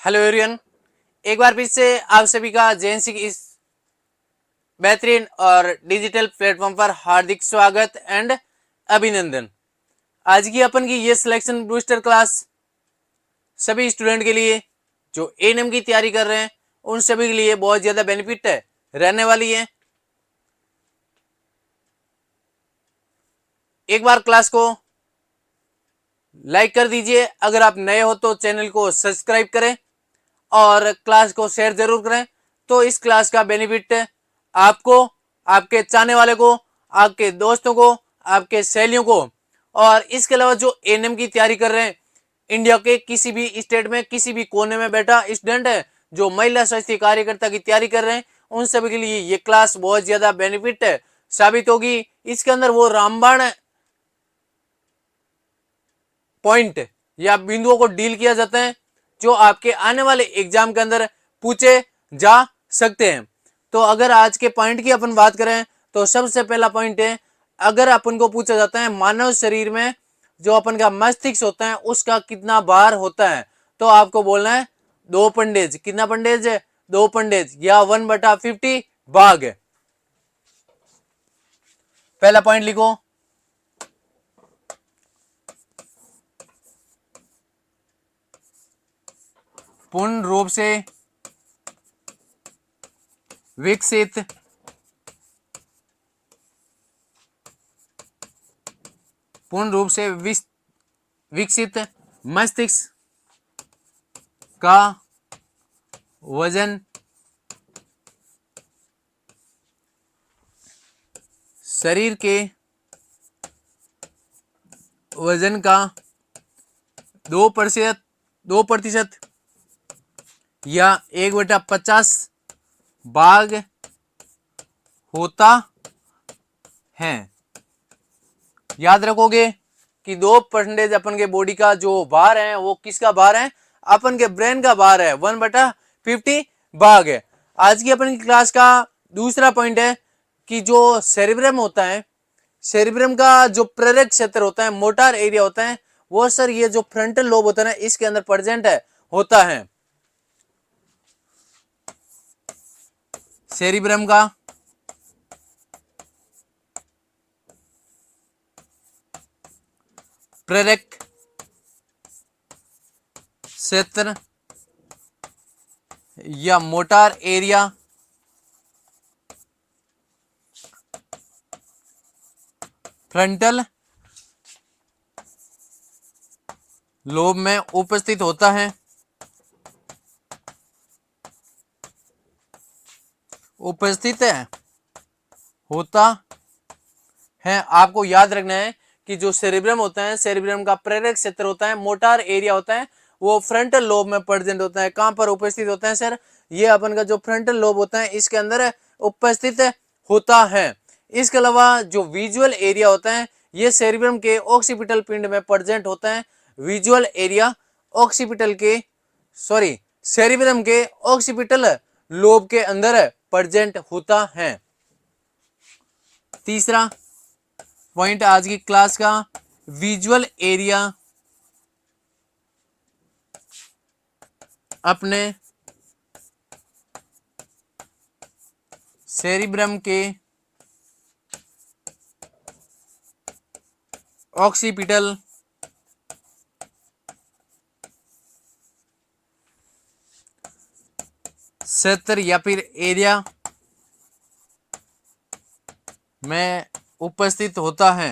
Hello everyone, एक बार फिर से आप सभी का जेएनसी की इस बेहतरीन और डिजिटल प्लेटफॉर्म पर हार्दिक स्वागत एंड अभिनंदन। आज की अपन की ये सिलेक्शन बूस्टर क्लास सभी स्टूडेंट के लिए जो एएनएम की तैयारी कर रहे हैं उन सभी के लिए बहुत ज्यादा बेनिफिट रहने वाली है। एक बार क्लास को लाइक कर दीजिए, अगर आप नए हो तो चैनल को सब्सक्राइब करें और क्लास को शेयर जरूर करें। तो इस क्लास का बेनिफिट आपको, आपके चाहने वाले को, आपके दोस्तों को, आपके सहेलियों को, और इसके अलावा जो एएनएम की तैयारी कर रहे हैं, इंडिया के किसी भी स्टेट में किसी भी कोने में बैठा स्टूडेंट है जो महिला स्वास्थ्य कार्यकर्ता की तैयारी कर रहे हैं, उन सभी के लिए ये क्लास बहुत ज्यादा बेनिफिट साबित होगी। इसके अंदर वो रामबाण पॉइंट या बिंदुओं को डील किया जाता है जो आपके आने वाले एग्जाम के अंदर पूछे जा सकते हैं। तो अगर आज के पॉइंट की अपन बात करें तो सबसे पहला पॉइंट है, अगर अपन को पूछा जाता है मानव शरीर में जो अपन का मस्तिष्क होता है उसका कितना भार होता है, तो आपको बोलना है 2 पंडेज। कितना पंडेज है? 2 पंडेज या 1/50 भाग। पहला पॉइंट लिखो। पूर्ण रूप से विकसित पूर्ण रूप से विकसित मस्तिष्क का वजन शरीर के वजन का 2% या 1/50 भाग होता है। याद रखोगे कि 2% अपन के बॉडी का जो भार है वो किसका भार है? अपन के ब्रेन का भार है। 1/50 भाग है। आज की अपन की क्लास का दूसरा पॉइंट है कि जो सेरिब्रम होता है, सेरिब्रम का जो प्रेरक क्षेत्र होता है, मोटार एरिया होता है, वो सर ये जो फ्रंटल लोब होता है ना, इसके अंदर प्रेजेंट है होता है। सेरिब्रम का प्रेरक क्षेत्र या मोटार एरिया फ्रंटल लोब में उपस्थित होता है। उपस्थित होता है। आपको याद रखना है कि जो सेरिब्रम होता है, सेरिब्रम का प्रेरक क्षेत्र होता है, मोटार एरिया होता है, वो फ्रंटल लोब में प्रेजेंट होता है। कहां पर उपस्थित होता है सर? ये अपन का जो फ्रंटल लोब होता है इसके अंदर उपस्थित होता है। इसके अलावा जो विजुअल एरिया होता है ये सेरिब्रम के ऑक्सीपिटल पिंड में प्रेजेंट होता है। विजुअल एरिया ऑक्सीपिटल के सेरिब्रम के ऑक्सीपिटल लोब के अंदर प्रेजेंट होता है। तीसरा पॉइंट आज की क्लास का, विजुअल एरिया अपने सेरिब्रम के ऑक्सीपिटल क्षेत्र या फिर एरिया में उपस्थित होता है।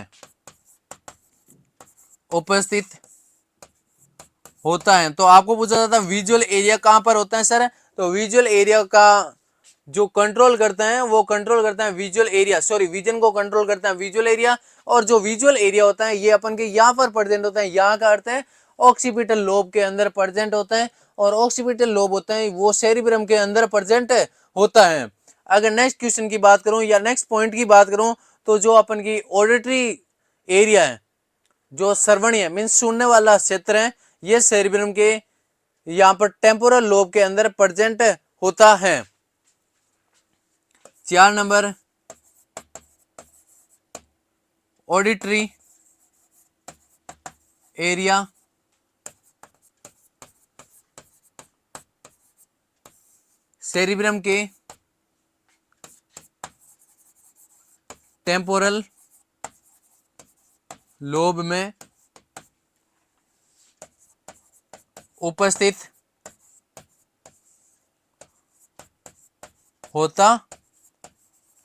तो आपको पूछा जाता है विजुअल एरिया कहां पर होता है सर? तो विजुअल एरिया का जो कंट्रोल करते हैं वो कंट्रोल करता है विजुअल एरिया, विजन को कंट्रोल करता है विजुअल एरिया। और जो विजुअल एरिया होता है ये अपन के यहाँ पर प्रेजेंट होता है। यहाँ का अर्थ है ऑक्सीपिटल लोब के अंदर प्रेजेंट होता है, और ऑक्सीपिटल लोब होता है वो सेरिब्रम के अंदर प्रेजेंट होता है। अगर नेक्स्ट क्वेश्चन की बात करूं या नेक्स्ट पॉइंट की बात करूं तो जो अपन की ऑडिटरी एरिया है, जो श्रवणीय मीन्स सुनने वाला क्षेत्र है, ये सेरिब्रम के यहाँ पर टेम्पोरल लोब के अंदर प्रेजेंट होता है। 4 नंबर, ऑडिटरी एरिया सेरिब्रम के टेम्पोरल लोब में उपस्थित होता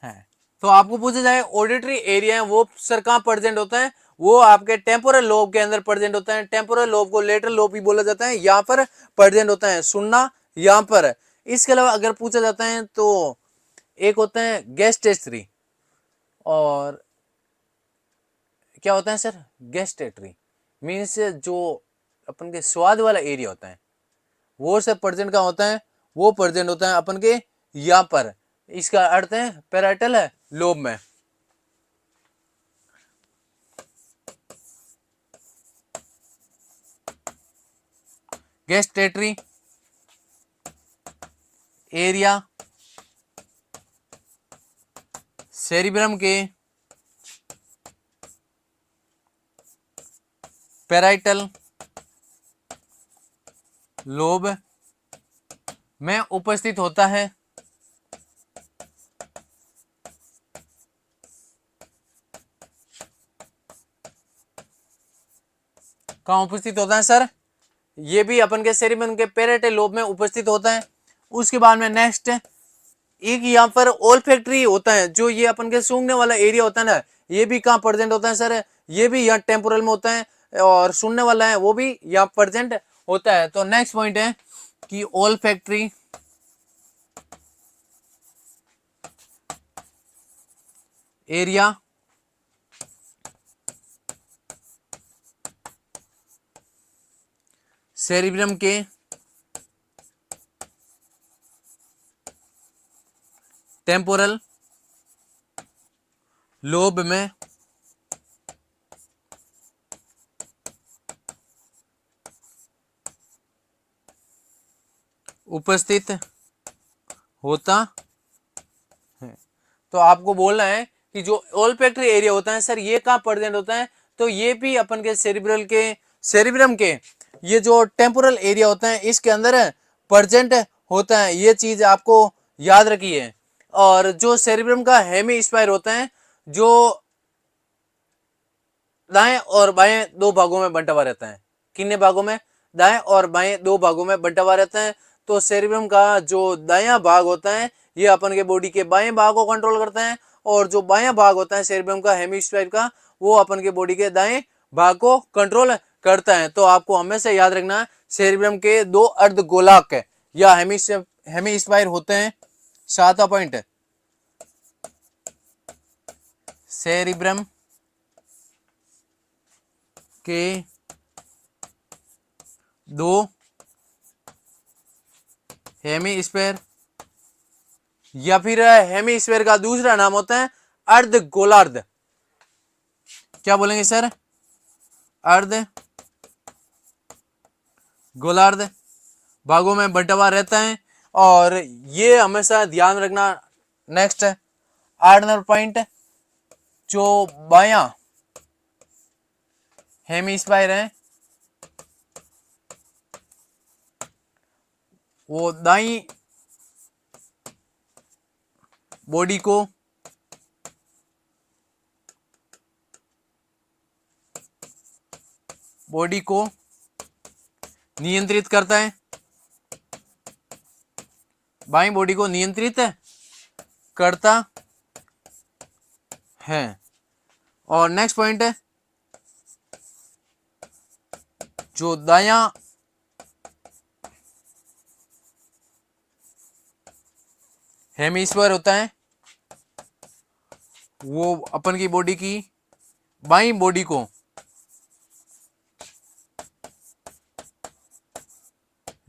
है। तो आपको पूछा जाए ऑडिटरी एरिया है वो सर कहां प्रेजेंट होता है, वो आपके टेम्पोरल लोब के अंदर प्रेजेंट होता है। टेम्पोरल लोब को लेटरल लोब भी बोला जाता है, यहां पर प्रेजेंट होता है, सुनना यहां पर। इसके अलावा अगर पूछा जाता है तो एक होता है गैस्ट्रेटरी, और क्या होता है सर, गैस्ट्रेटरी मीन्स जो अपन के स्वाद वाला एरिया होता है वो सब प्रेजेंट कहाँ होता है, वो प्रेजेंट होता है अपन के यहाँ पर। इसका अर्थ है पैराइटल है लोब में। गैस्ट्रेटरी एरिया सेरिब्रम के पैराइटल लोब में उपस्थित होता है। कहाँ उपस्थित होता है सर, ये भी अपन के सेरिब्रम के पैराइटल लोब में उपस्थित होता है। उसके बाद में नेक्स्ट एक यहाँ पर ओल्फैक्टरी होता है, जो ये अपन के सूंघने वाला एरिया होता है ना, ये भी कहाँ प्रेजेंट होता है सर, ये भी यहाँ टेम्पोरल में होता है, और सुनने वाला है वो भी यहाँ प्रेजेंट होता है। तो नेक्स्ट पॉइंट है कि ओल्फैक्टरी एरिया सेरिब्रम के टेम्पोरल लोब में उपस्थित होता है। तो आपको बोलना है कि जो ओल्फैक्टरी एरिया होता है सर ये कहाँ प्रेजेंट होता है, तो ये भी अपन के सेरिब्रम के ये जो टेम्पोरल एरिया होता है इसके अंदर प्रेजेंट होता है। ये चीज आपको याद रखिए। और जो सेरिब्रम का हेमीस्फीयर होता है जो दाएं और बाएं दो भागों में बंटा हुआ रहता है। कितने भागों में, दाएं और बाएं दो भागों में बंटा हुआ रहता है। तो सेरिब्रम का जो दायां भाग होता है ये अपन के बॉडी के बाएं भाग को कंट्रोल करता है, और जो बायां भाग होता है सेरिब्रम का हेमीस्फीयर का वो अपन के बॉडी के दाएं भाग को कंट्रोल करता है। तो आपको हमेशा याद रखना सेरिब्रम के दो अर्धगोलक या हेमीस्फीयर होते हैं। सातवां पॉइंट, सेरिब्रम के दो हेमीस्फीयर या फिर हेमीस्फीयर का दूसरा नाम होता है अर्धगोलार्ध। क्या बोलेंगे सर, अर्ध गोलार्ध भागों में बंटा हुआ रहता है। और ये हमेशा ध्यान रखना। नेक्स्ट 8 नंबर पॉइंट, जो बायां हेमीस्फीयर है वो दाई बॉडी को नियंत्रित करता है, बाईं बॉडी को नियंत्रित करता है। और नेक्स्ट पॉइंट है जो दायां हेमीस्फीयर होता है वो अपन की बॉडी की बाईं बॉडी को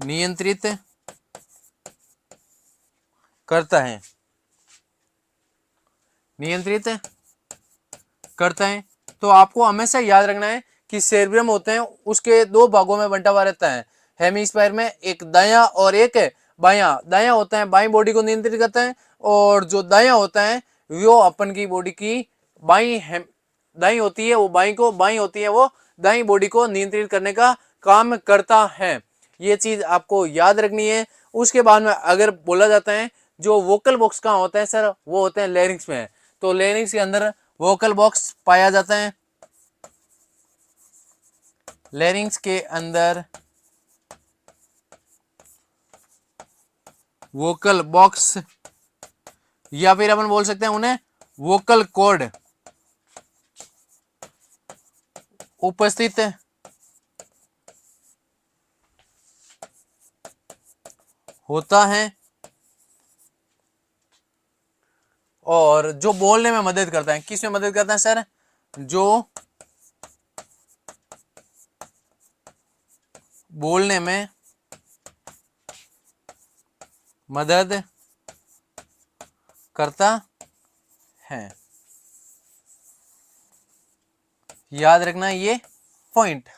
नियंत्रित करता है, तो आपको हमेशा याद रखना है कि सेरिब्रम होते हैं उसके दो भागों में बंटा हुआ रहता है हेमीस्फीयर में, एक दायां और एक बायां। दायां होता है बाईं बॉडी को नियंत्रित करता है, और जो दायां होता है वो अपन की बॉडी की दाईं होती है वो बाईं को, बाईं होती है वो दाईं बॉडी को नियंत्रित करने का काम करता है। ये चीज आपको याद रखनी है। उसके बाद में अगर बोला जाता है जो वोकल बॉक्स कहाँ होता है सर, वो होते हैं लैरिंग्स में। तो लैरिंग्स के अंदर वोकल बॉक्स पाया जाता है। लैरिंग्स के अंदर वोकल बॉक्स या फिर अपन बोल सकते हैं उन्हें वोकल कॉर्ड उपस्थित होता है और जो बोलने में मदद करता है। किस में मदद करता है सर? जो बोलने में मदद करता है। याद रखना ये पॉइंट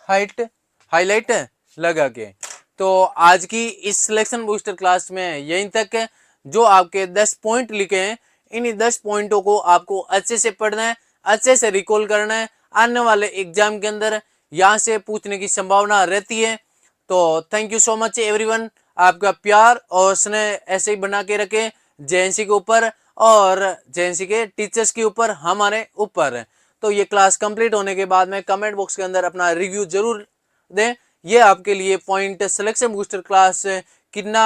हाईलाइट लगा के। तो आज की इस सिलेक्शन बूस्टर क्लास में यहीं तक है। जो आपके 10 पॉइंट लिखे हैं, इन्हीं 10 पॉइंटों को आपको अच्छे से पढ़ना है, अच्छे से रिकॉल करना है। आने वाले एग्जाम के अंदर यहाँ से पूछने की संभावना रहती है। तो thank you so much everyone. आपका प्यार और स्नेह ऐसे ही बना के रखें जेएनसी के ऊपर और जेएनसी के टीचर्स के ऊपर, हमारे ऊपर। तो ये क्लास कंप्लीट होने के बाद में कमेंट बॉक्स के अंदर अपना रिव्यू जरूर दें। ये आपके लिए पॉइंट सिलेक्शन बूस्टर क्लास कितना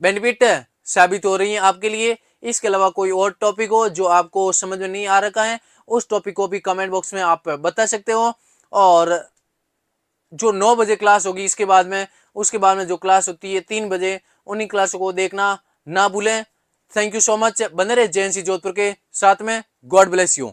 बेनिफिट साबित हो रही है आपके लिए। इसके अलावा कोई और टॉपिक हो जो आपको समझ में नहीं आ रखा है, उस टॉपिक को भी कमेंट बॉक्स में आप बता सकते हो। और जो 9 बजे क्लास होगी इसके बाद में, उसके बाद में जो क्लास होती है 3 बजे, उन्हीं क्लासों को देखना ना भूलें। Thank you so much. बने रहे जेएनसी जोधपुर के साथ में। God bless you.